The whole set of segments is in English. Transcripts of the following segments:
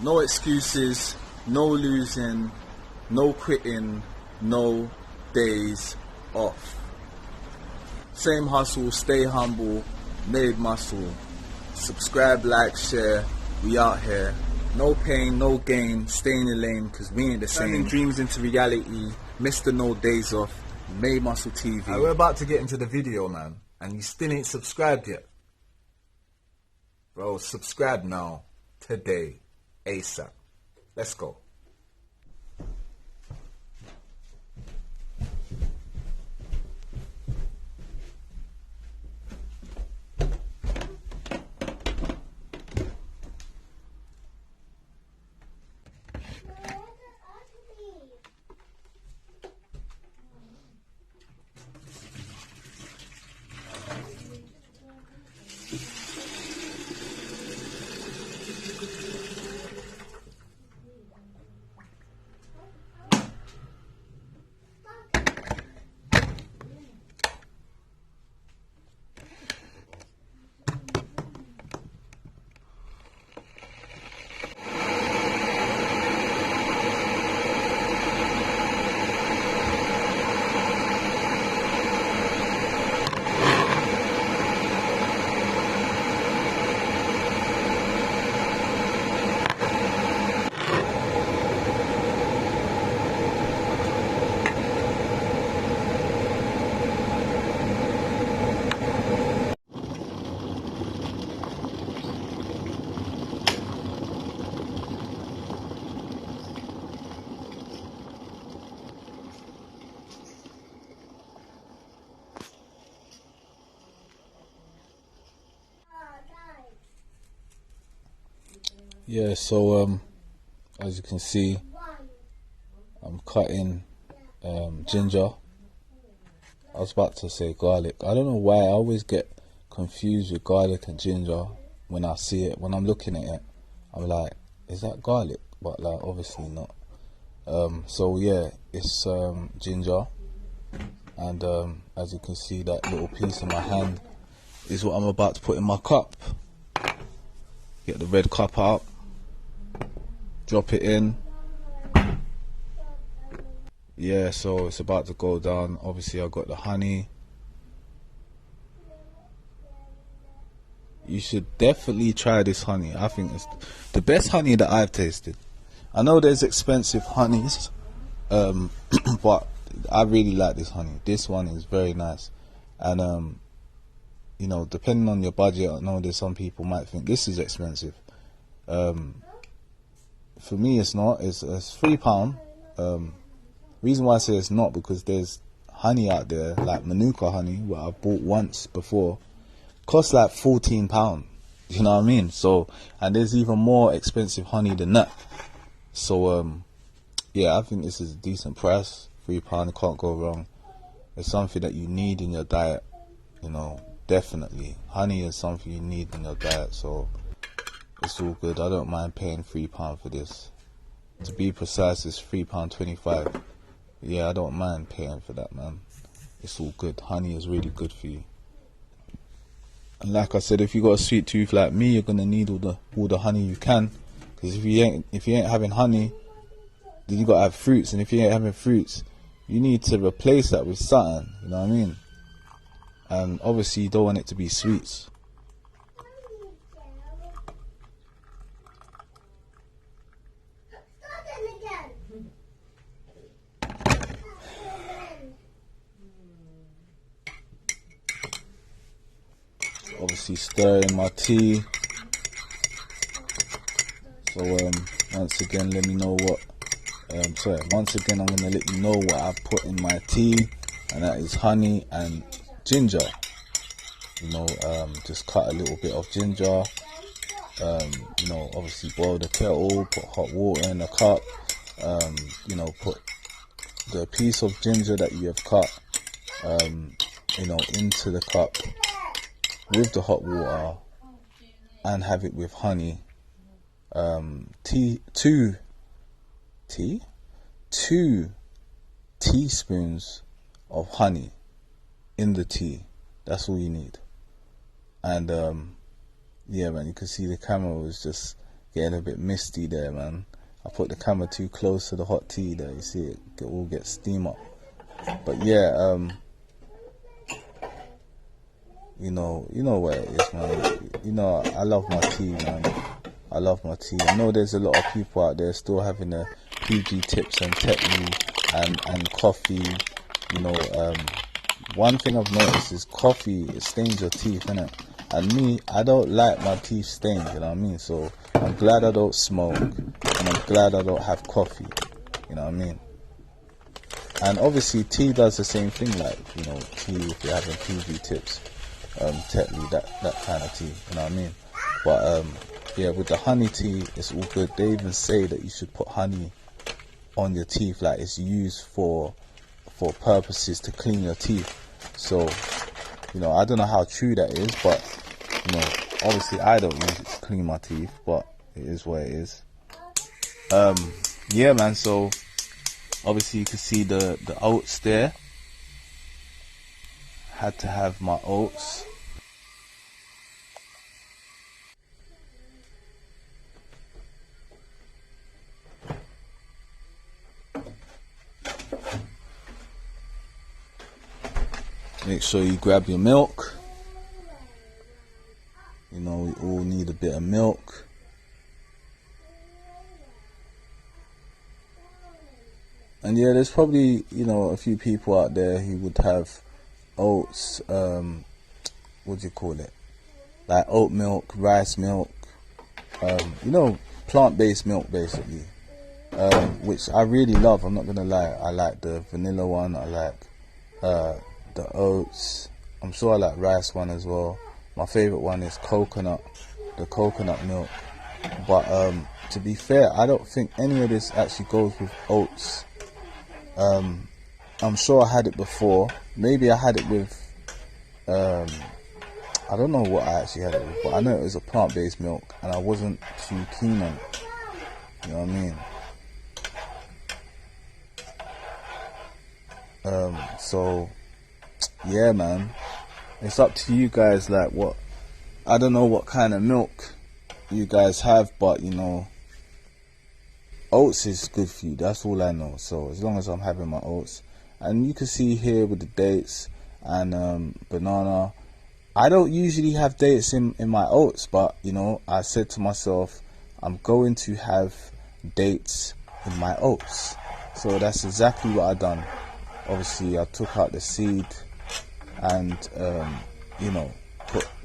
No excuses, no losing, no quitting, no days off. Same hustle, stay humble, made muscle. Subscribe, like, share, we out here. No pain, no gain, stay in your lane, cause we ain't the same. Turning dreams into reality, Mr. No Days Off, Made Muscle TV. We're about to get into the video, man, and you still ain't subscribed yet. Bro, subscribe now, today, ASAP. Let's go. Yeah, so as you can see, I'm cutting ginger. I was about to say garlic. I don't know why I always get confused with garlic and ginger when I see it. When I'm looking at it, I'm like, is that garlic? But like, obviously not. So yeah, it's ginger, and as you can see, that little piece in my hand is what I'm about to put in my cup. Get the red cup out, drop it in. Yeah, so it's about to go down. Obviously I got the honey. You should definitely try this honey. I think it's the best honey that I've tasted. I know there's expensive honeys, but I really like this honey. This one is very nice. And you know, depending on your budget, I know there's some people might think this is expensive. For me, it's not. It's £3. Reason why I say it's not, because there's honey out there like Manuka honey, what I've bought once before, costs like £14. You know what I mean? So, and there's even more expensive honey than that. So yeah, I think this is a decent price. £3, you can't go wrong. It's something that you need in your diet, you know. Definitely, honey is something you need in your diet, so it's all good. I don't mind paying £3 for this. To be precise, it's £3.25. Yeah, I don't mind paying for that, man. It's all good. Honey is really good for you. And like I said, if you got a sweet tooth like me, you're gonna need all the honey you can. Because if you ain't having honey, then you gotta have fruits. And if you ain't having fruits, you need to replace that with something. You know what I mean? And obviously you don't want it to be sweets. Obviously stir in my tea. So once again, let me know what once again I'm gonna let you know what I put in my tea, and that is honey and ginger. You know, just cut a little bit of ginger. You know, obviously boil the kettle, put hot water in a cup. You know, put the piece of ginger that you have cut, you know, into the cup with the hot water, and have it with honey. Two teaspoons of honey in the tea. That's all you need. And yeah, man, you can see the camera was just getting a bit misty there, man. I put the camera too close to the hot tea there. You see it all get steam up. But yeah, you know what it is, man. You know, I love my tea, man. I love my tea. I know there's a lot of people out there still having the PG tips and Tetley and coffee. You know, one thing I've noticed is coffee, it stains your teeth, innit? And me, I don't like my teeth stained, you know what I mean? So I'm glad I don't smoke, and I'm glad I don't have coffee, you know what I mean? And obviously tea does the same thing, like, you know, tea if you're having PG tips, Tetley, that kind of tea, you know what I mean? But yeah, with the honey tea, it's all good. They even say that you should put honey on your teeth, like it's used for purposes to clean your teeth. So, you know, I don't know how true that is, but, you know, obviously I don't use it to clean my teeth, but it is what it is. Yeah, man, so obviously you can see the oats there. Had to have my oats. Make sure you grab your milk. You know, we all need a bit of milk. And yeah, there's probably, you know, a few people out there who would have oats, what do you call it? Like oat milk, rice milk, you know, plant-based milk basically. Which I really love, I'm not gonna lie. I like the vanilla one, I like the oats. I'm sure I like rice one as well. My favorite one is coconut, the coconut milk. But to be fair, I don't think any of this actually goes with oats. I'm sure I had it before. Maybe I had it with I don't know what I actually had it with, but I know it was a plant-based milk and I wasn't too keen on it. You know what I mean? So yeah, man, it's up to you guys. Like, what, I don't know what kind of milk you guys have, but you know, oats is good for you, that's all I know. So as long as I'm having my oats, and you can see here with the dates and banana, I don't usually have dates in my oats, but you know, I said to myself, I'm going to have dates in my oats. So that's exactly what I done. Obviously I took out the seed and you know,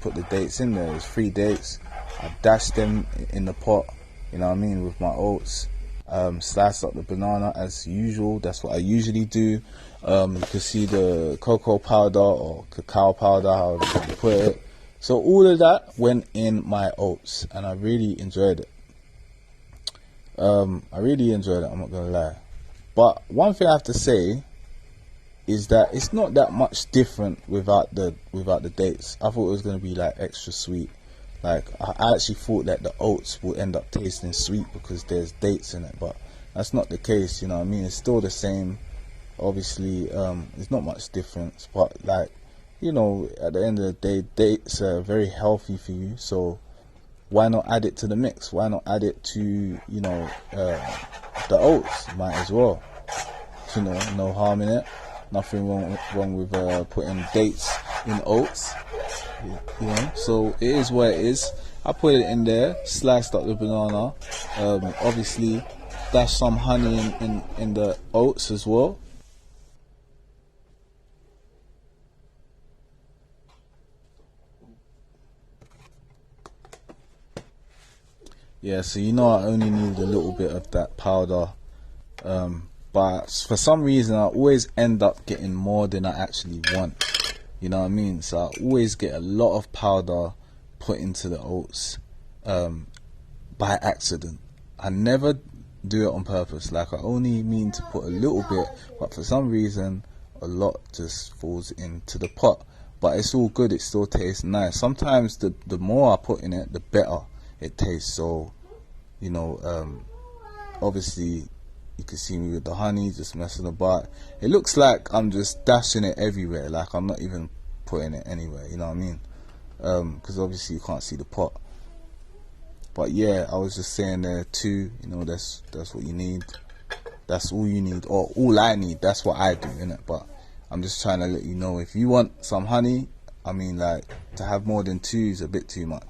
put the dates in there. There's 3 dates. I dashed them in the pot, you know what I mean, with my oats. Sliced up the banana as usual. That's what I usually do. You can see the cocoa powder or cacao powder, however you put it. So all of that went in my oats, and I really enjoyed it. I really enjoyed it, I'm not gonna lie. But one thing I have to say is that it's not that much different without the dates. I thought it was gonna be like extra sweet. Like, I actually thought that the oats will end up tasting sweet because there's dates in it, but that's not the case, you know what I mean? It's still the same. Obviously, there's not much difference, but like, you know, at the end of the day, dates are very healthy for you, so why not add it to the mix? Why not add it to, you know, the oats? Might as well. You know, no harm in it. Nothing wrong with putting dates in oats. You know, so it is what it is. I put it in there, sliced up the banana. Obviously, dash some honey in the oats as well. Yeah, so you know I only need a little bit of that powder. But for some reason I always end up getting more than I actually want. You know what I mean? So I always get a lot of powder put into the oats by accident. I never do it on purpose. Like, I only mean to put a little bit, but for some reason a lot just falls into the pot. But it's all good, it still tastes nice. Sometimes the more I put in it, the better it tastes. So, you know, obviously you can see me with the honey just messing about. It looks like I'm just dashing it everywhere, like I'm not even putting it anywhere, you know what I mean? Because obviously you can't see the pot. But yeah, I was just saying there 2, you know, that's what you need. That's all you need, or all I need. That's what I do, innit? But I'm just trying to let you know, if you want some honey, I mean, like, to have more than 2 is a bit too much.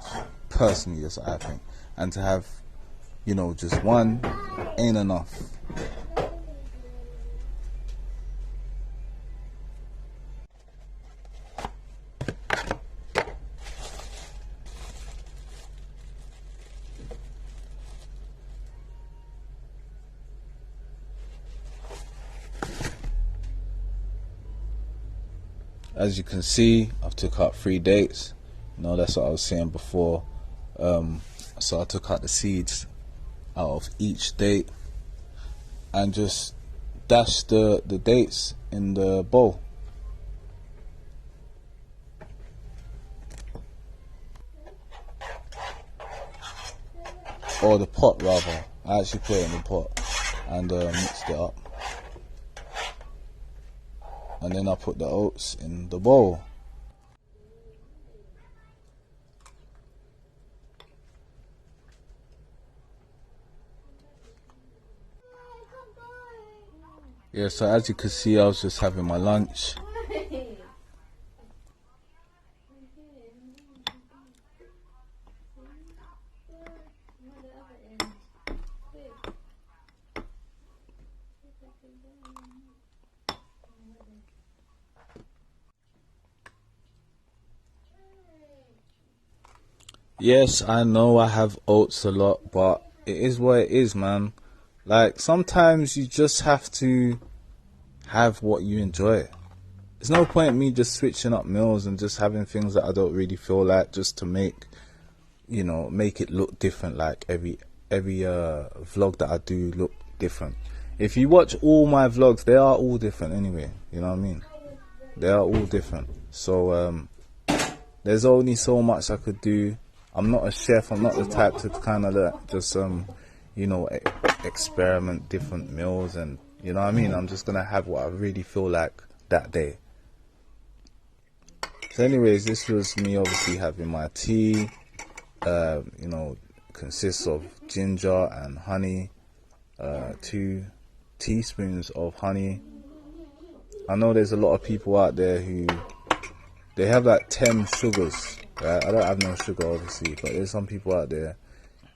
Personally, that's what I think. And to have, you know, just 1 ain't enough. As you can see, I've took out 3 dates. You know, that's what I was saying before. So I took out the seeds out of each date and just dashed the dates in the bowl. Or the pot, rather. I actually put it in the pot and mixed it up. And then I put the oats in the bowl. Yeah, so as you can see, I was just having my lunch. Yes, I know I have oats a lot, but it is what it is, man. Like, sometimes you just have to have what you enjoy. There's no point me just switching up meals and just having things that I don't really feel like, just to make, you know, make it look different. Like every vlog that I do look different. If you watch all my vlogs, they are all different anyway. You know what I mean? They are all different. So there's only so much I could do. I'm not a chef. I'm not the type to kind of just you know, experiment different meals, and you know what I mean. I'm just gonna have what I really feel like that day. So anyways, this was me obviously having my tea. You know, consists of ginger and honey. 2 teaspoons of honey. I know there's a lot of people out there who they have like 10 sugars. Right? I don't have no sugar obviously, but there's some people out there,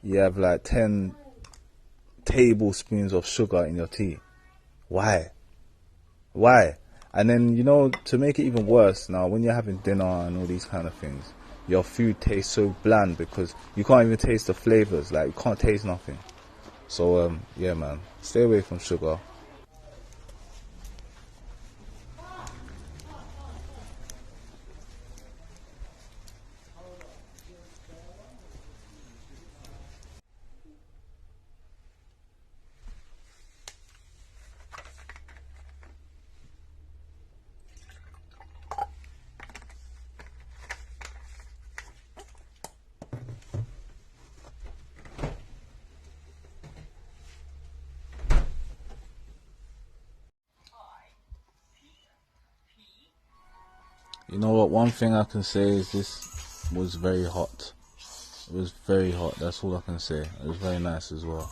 you have like 10 tablespoons of sugar in your tea. Why? And then, you know, to make it even worse, now when you're having dinner and all these kind of things, your food tastes so bland because you can't even taste the flavors. Like, you can't taste nothing. So yeah, man, stay away from sugar. You know what, one thing I can say is this was very hot. It was very hot, that's all I can say. It was very nice as well.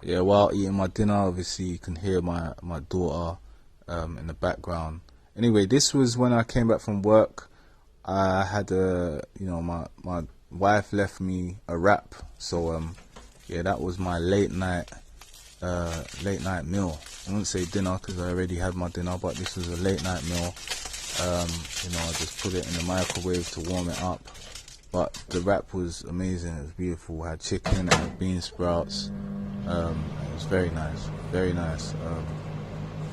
Yeah, while eating my dinner, obviously you can hear my daughter in the background. Anyway, this was when I came back from work. I had you know, my wife left me a wrap, so yeah, that was my late night meal. I wouldn't say dinner because I already had my dinner, but this was a late night meal. You know, I just put it in the microwave to warm it up. But the wrap was amazing. It was beautiful. It had chicken, it had bean sprouts. It was very nice, very nice.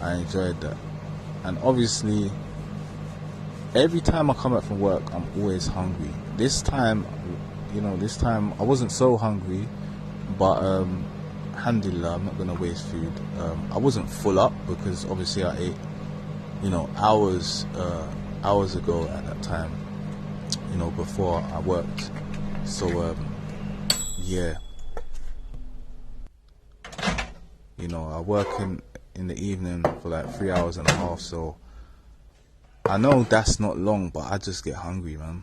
I enjoyed that. And obviously, every time I come back from work, I'm always hungry. This time, you know, I wasn't so hungry, but alhamdulillah, I'm not gonna waste food. I wasn't full up because obviously I ate, you know, hours ago at that time, you know, before I worked. So yeah, you know, I work in the evening for like 3 hours and a half. So I know that's not long, but I just get hungry, man.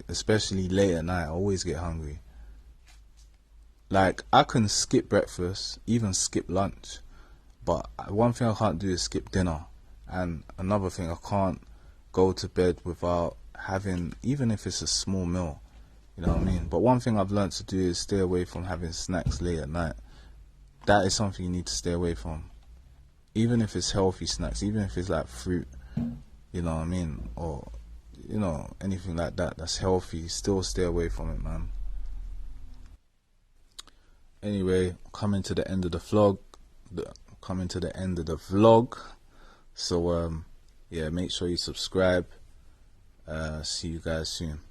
Especially late at night, I always get hungry. Like, I can skip breakfast, even skip lunch, but one thing I can't do is skip dinner. And another thing, I can't go to bed without having, even if it's a small meal, you know what I mean? But one thing I've learned to do is stay away from having snacks late at night. That is something you need to stay away from. Even if it's healthy snacks, even if it's like fruit, you know what I mean? Or, you know, anything like that that's healthy, still stay away from it, man. Anyway, coming to the end of the vlog. So, yeah, make sure you subscribe. See you guys soon.